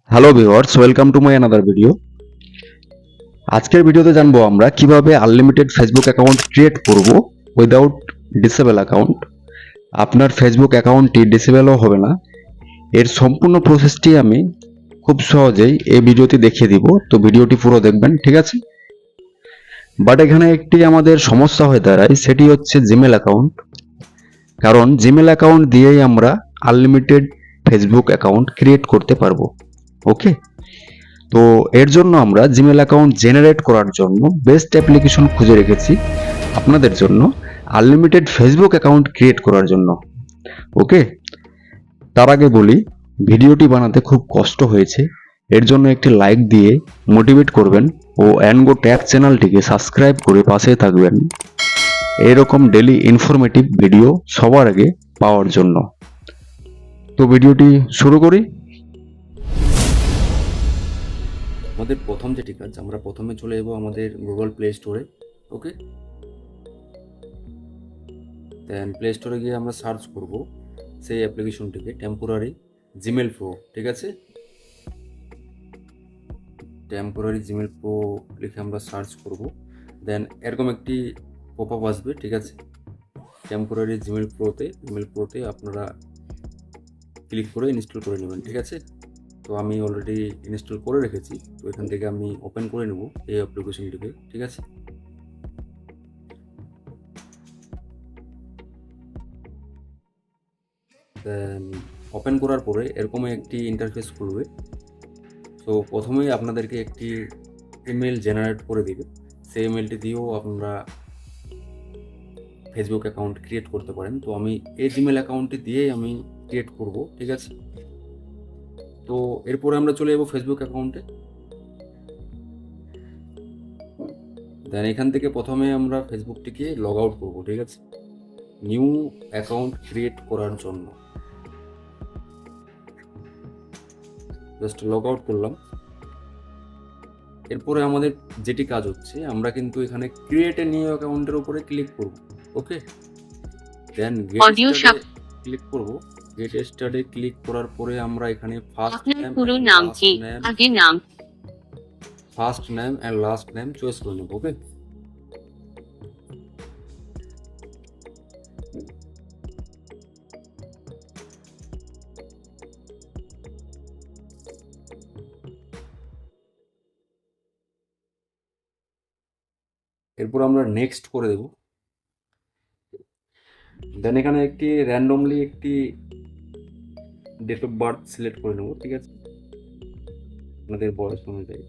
Hello viewers, welcome to my another video. আজকের ভিডিওতে জানবো আমরা কিভাবে আনলিমিটেড ফেসবুক অ্যাকাউন্ট ক্রিয়েট করব উইদাউট ডিসেবল অ্যাকাউন্ট। আপনার ফেসবুক অ্যাকাউন্টটি ডিসেবলও হবে না। এর সম্পূর্ণ প্রসেসটি আমি খুব সহজেই এই ভিডিওতে দেখিয়ে দিব, তো ভিডিওটি পুরো দেখবেন, ঠিক আছে? বাট এখানে একটি আমাদের সমস্যা হয়ে দাঁড়ায়, সেটি হচ্ছে জিমেল অ্যাকাউন্ট। কারণ জিমেল অ্যাকাউন্ট দিয়েই আমরা আনলিমিটেড ফেসবুক অ্যাকাউন্ট ক্রিয়েট করতে পারবো। ওকে, তো এর জন্য আমরা জিমেল অ্যাকাউন্ট জেনারেট করার জন্য বেস্ট অ্যাপ্লিকেশন খুঁজে রেখেছি আপনাদের জন্য আনলিমিটেড ফেসবুক অ্যাকাউন্ট ক্রিয়েট করার জন্য। ওকে, তার আগে বলি ভিডিওটি বানাতে খুব কষ্ট হয়েছে, এর জন্য একটি লাইক দিয়ে মোটিভেট করবেন ও অ্যানগো ট্যাগ চ্যানেলটিকে সাবস্ক্রাইব করে পাশে থাকবেন এরকম ডেলি ইনফরমেটিভ ভিডিও সবার আগে পাওয়ার জন্য। তো ভিডিওটি শুরু করি। আমাদের প্রথম যেটি কাজ, আমরা প্রথমে চলে যাব আমাদের গুগল প্লে স্টোরে। ওকে, দেন প্লে স্টোরে গিয়ে আমরা সার্চ করব সেই অ্যাপ্লিকেশনটিকে, টেম্পোরারি জিমেল প্রো। ঠিক আছে, টেম্পোরারি জিমেল প্রো লিখে আমরা সার্চ করব। দেন এরকম একটি পপ আপ আসবে। ঠিক আছে, টেম্পোরারি জিমেল প্রোতে আপনারা ক্লিক করে ইনস্টল করে নেবেন। ঠিক আছে, তো আমি অলরেডি ইনস্টল করে রেখেছি, তো এখান থেকে আমি ওপেন করে নেব এই অ্যাপ্লিকেশনটিকে। ঠিক আছে, দেন ওপেন করার পরে এরকম একটি ইন্টারফেস খুলবে। তো প্রথমেই আপনাদেরকে একটি ইমেল জেনারেট করে দিবে, সেই ইমেলটি দিয়েও আপনারা ফেসবুক অ্যাকাউন্ট ক্রিয়েট করতে পারেন। তো আমি এই জিমেল অ্যাকাউন্টটি দিয়েই আমি ক্রিয়েট করব। ঠিক আছে, তো এরপরে আমরা চলে যাব ফেসবুক অ্যাকাউন্টে। দেন এখান থেকে প্রথমে আমরা ফেসবুকটিকে লগ আউট করবো। ঠিক আছে, নিউ অ্যাকাউন্ট ক্রিয়েট করার জন্য জাস্ট লগ আউট করলাম। এরপরে আমাদের যেটি কাজ হচ্ছে, আমরা কিন্তু এখানে ক্রিয়েট এ নিউ অ্যাকাউন্টের উপরে ক্লিক করব। ওকে, দেন গেট স্টার্টে ক্লিক করব। গেট স্টার্টে ক্লিক করার পরে আমরা এখানে first name and last name choice করে নেব। ওকে, এরপর আমরা নেক্সট করে দেব। দেন এখানে একটি র্যান্ডমলি একটি ডেট অফ বার্থ সিলেক্ট করে নেব। ঠিক আছে, আপনাদের বয়স অনুযায়ী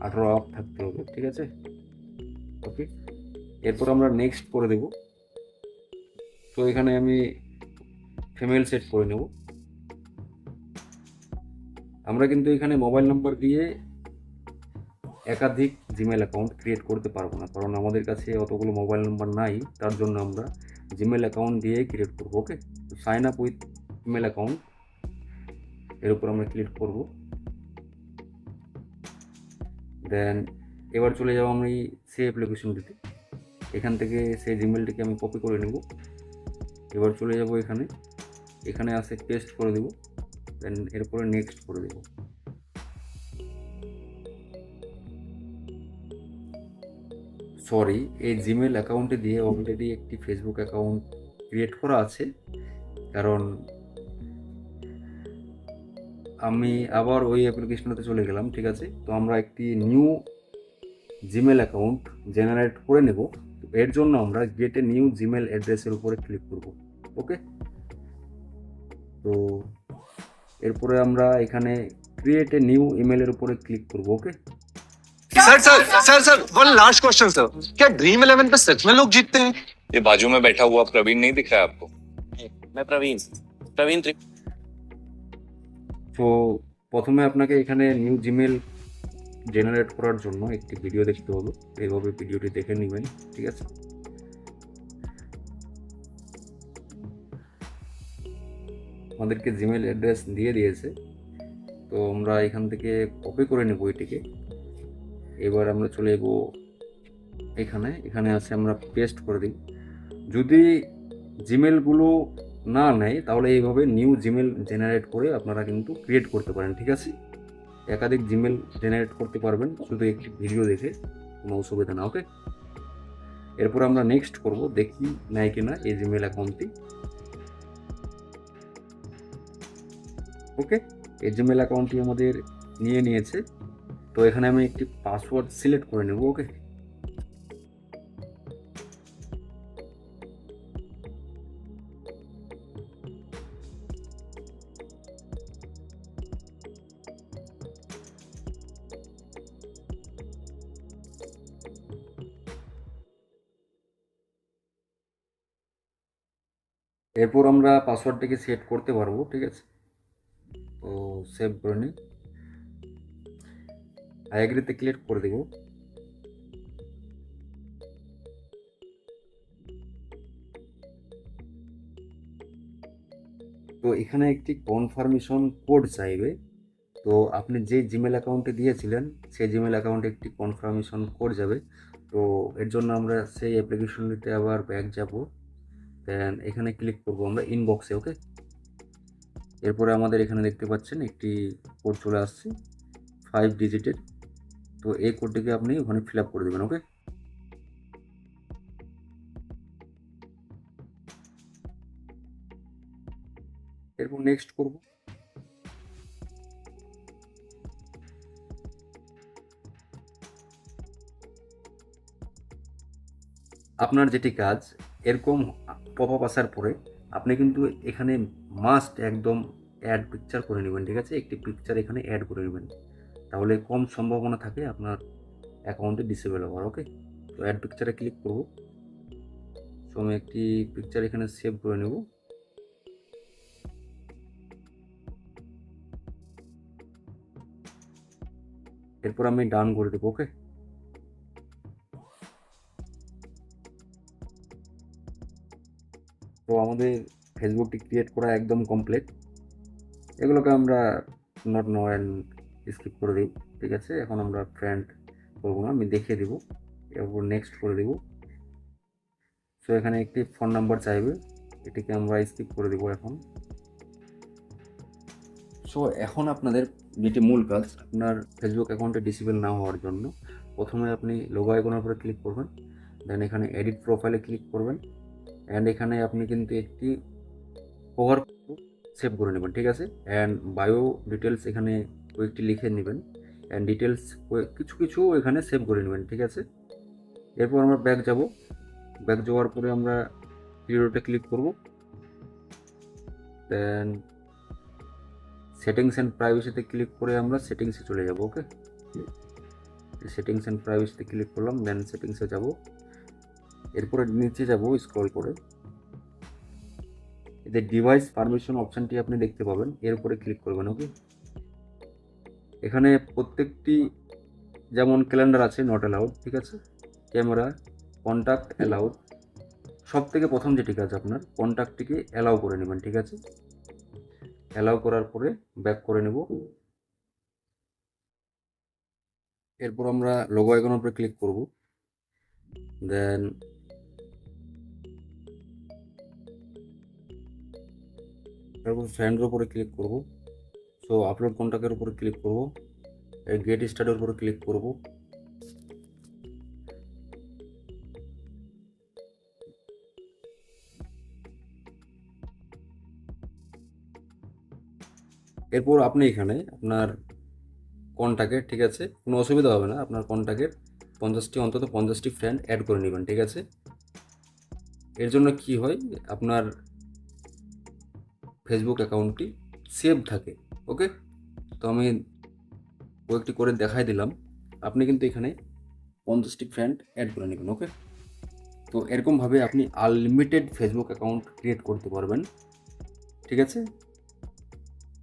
18 আপ থাকতে হবে। ঠিক আছে, ওকে, এরপর আমরা নেক্সট করে দেব। তো এখানে আমি ফিমেল সেট করে নেব। আমরা কিন্তু এখানে মোবাইল নাম্বার দিয়ে একাধিক জিমেল অ্যাকাউন্ট ক্রিয়েট করতে পারবো না, কারণ আমাদের কাছে অতগুলো মোবাইল নাম্বার নাই। তার জন্য আমরা জিমেল অ্যাকাউন্ট দিয়েই ক্রিয়েট করবো। ওকে, তো sign up with email account এর উপর আমরা ক্লিক করব। দেন এবার চলে যাবো আমি সেই অ্যাপ্লিকেশনটিতে। এখান থেকে সেই জিমেলটিকে আমি কপি করে নেব। এবার চলে যাব এখানে, এখানে আসে পেস্ট করে দেব। দেন এরপরে নেক্সট করে দেব। সরি, এই জিমেল অ্যাকাউন্টে দিয়ে অলরেডি একটি ফেসবুক অ্যাকাউন্ট ক্রিয়েট করা আছে, কারণ আমি আবার ওই অ্যাপ্লিকেশনটাতে চলে গেলাম। ঠিক আছে, তো আমরা একটি নিউ জিমেল অ্যাকাউন্ট জেনারেট করে নেব। এর জন্য আমরা গেট এ নিউ জিমেল অ্যাড্রেসের উপরে ক্লিক করব। ওকে, তো এরপরে আমরা এখানে ক্রিয়েট এ নিউ ইমেলের উপরে ক্লিক করব। Okay, sir sir sir sir one last question sir, क्या ड्रीम 11 पे सच में लोग जीतते हैं? ये बाजू में बैठा हुआ प्रवीण नहीं दिख रहा है आपको? मैं प्रवीण प्रवीण তো প্রথমে আপনাকে এখানে নিউ জিমেল জেনারেট করার জন্য একটি ভিডিও দেখতে হবে। এইভাবে ভিডিওটি দেখে নেবেন। ঠিক আছে, আমাদেরকে জিমেল অ্যাড্রেস দিয়ে দিয়েছে, তো আমরা এখান থেকে কপি করে নেব এটিকে। এবার আমরা চলে যাব এখানে, এখানে আছে আমরা পেস্ট করে দিই। যদি জিমেলগুলো না নেয় তাহলে এইভাবে নিউ জিমেল জেনারেট করে আপনারা কিন্তু ক্রিয়েট করতে পারেন, ঠিক আছে? একাধিক জিমেল জেনারেট করতে পারবেন শুধু একটি ভিডিও দেখে, কোনো অসুবিধা না। ওকে, এরপর আমরা নেক্সট করব, দেখি নেয় কিনা এই জিমেল অ্যাকাউন্টটি। ওকে, এই জিমেল অ্যাকাউন্টটি আমাদের নিয়েছে। তো এখানে আমি একটি পাসওয়ার্ড সিলেক্ট করে নেব। ওকে, এরপর আমরা পাসওয়ার্ডটিকে সেট করতে পারবো, ঠিক আছে? তো সেভ করে নিই, আই এগ্রিতে ক্লিক করে দেব। তো এখানে একটি কনফার্মেশন কোড চাইবে। তো আপনি যে জিমেল অ্যাকাউন্টে দিয়েছিলেন সেই জিমেল অ্যাকাউন্টে একটি কনফার্মেশন কোড যাবে। তো এর জন্য আমরা সেই অ্যাপ্লিকেশনটিতে আবার ব্যাক যাব, দেন এখানে ক্লিক করব আমরা ইনবক্সে। ওকে, এরপরে আমাদের এখানে দেখতে পাচ্ছেন একটি কোড চলে আসছে 5 ডিজিটের। তো এই কোডটিকে আপনি ওখানে ফিল আপ করে দেবেন। ওকে, এরপর নেক্সট করব। আপনার যেটি কাজ, এরকম পপ আপ আসার পরে আপনি কিন্তু এখানে মাস্ট একদম অ্যাড পিকচার করে নেবেন, ঠিক আছে? একটি পিকচার এখানে অ্যাড করে নেবেন, তাহলে কম সম্ভাবনা থাকে আপনার অ্যাকাউন্টে ডিসেবল হওয়ার। ওকে, তো অ্যাড পিকচারে ক্লিক করব। সো আমি একটি পিকচার এখানে সেভ করে নেব। এরপর আমি ডান করে দেবো। ওকে, তো আমাদের ফেসবুকটি ক্রিয়েট করা একদম কমপ্লিট। এগুলোকে আমরা নট নো অ্যান্ড স্কিপ করে দিই, ঠিক আছে? এখন আমরা ফ্রেন্ড করবো না, আমি দেখিয়ে দেবো। এরপর নেক্সট করে দেবো। সো এখানে একটি ফোন নাম্বার চাইবে, এটিকে আমরা স্কিপ করে দেবো এখন। সো এখন আপনাদের যেটি মূল কাজ, আপনার ফেসবুক অ্যাকাউন্টে ডিসেবল না হওয়ার জন্য প্রথমে আপনি লোগো আইকনের উপরে ক্লিক করবেন, দেন এখানে এডিট প্রোফাইলে ক্লিক করবেন, অ্যান্ড এখানে আপনি কিন্তু একটি কভার সেভ করে নেবেন, ঠিক আছে? অ্যান্ড বায়ো ডিটেলস এখানে কয়েকটি লিখে নেবেন, অ্যান্ড ডিটেলস কিছু এখানে সেভ করে নেবেন, ঠিক আছে? এরপর আমরা ব্যাক যাব। ব্যাক যাওয়ার পরে আমরা ভিডিওতে ক্লিক করব, দেন সেটিংস অ্যান্ড প্রাইভেসিতে ক্লিক করে আমরা সেটিংসে চলে যাব। ওকে, সেটিংস অ্যান্ড প্রাইভেসিতে ক্লিক করলাম, দেন সেটিংসে যাব। এরপরে নিচে যাব স্ক্রল করে, এতে ডিভাইস পারমিশন অপশানটি আপনি দেখতে পাবেন, এর উপরে ক্লিক করবেন। ওকে, এখানে প্রত্যেকটি যেমন ক্যালেন্ডার আছে নট অ্যালাউড, ঠিক আছে? Camera, contact allowed. সব থেকে প্রথম যেটি কাজ আপনার কন্ট্যাক্টটিকে অ্যালাউ করে নেবেন, ঠিক আছে? অ্যালাউ করার পরে ব্যাক করে নেব। এরপর আমরা লোগো আইকনের উপরে ক্লিক করব, দেন তারপর ফ্রেন্ডের উপরে ক্লিক করব। সো আপলোড কন্ট্যাক্টের উপরে ক্লিক করব, গেট স্টার্টের উপরে ক্লিক করব। এরপর আপনি এখানে আপনার কন্ট্যাক্টে, ঠিক আছে, কোনো অসুবিধা হবে না, আপনার কন্ট্যাক্টের 50টি ফ্রেন্ড অ্যাড করে নেবেন, ঠিক আছে? এর জন্য কি হয়, আপনার ফেসবুক অ্যাকাউন্টটি সেভ থাকে। ওকে, তো আমি কয়েকটি করে দেখাই দিলাম, আপনি কিন্তু এখানে 50টি ফ্রেন্ড অ্যাড করে নেবেন। ওকে, তো এরকমভাবে আপনি আনলিমিটেড ফেসবুক অ্যাকাউন্ট ক্রিয়েট করতে পারবেন, ঠিক আছে?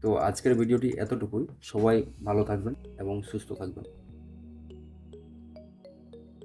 তো আজকের ভিডিওটি এতটুকুই। সবাই ভালো থাকবেন এবং সুস্থ থাকবেন।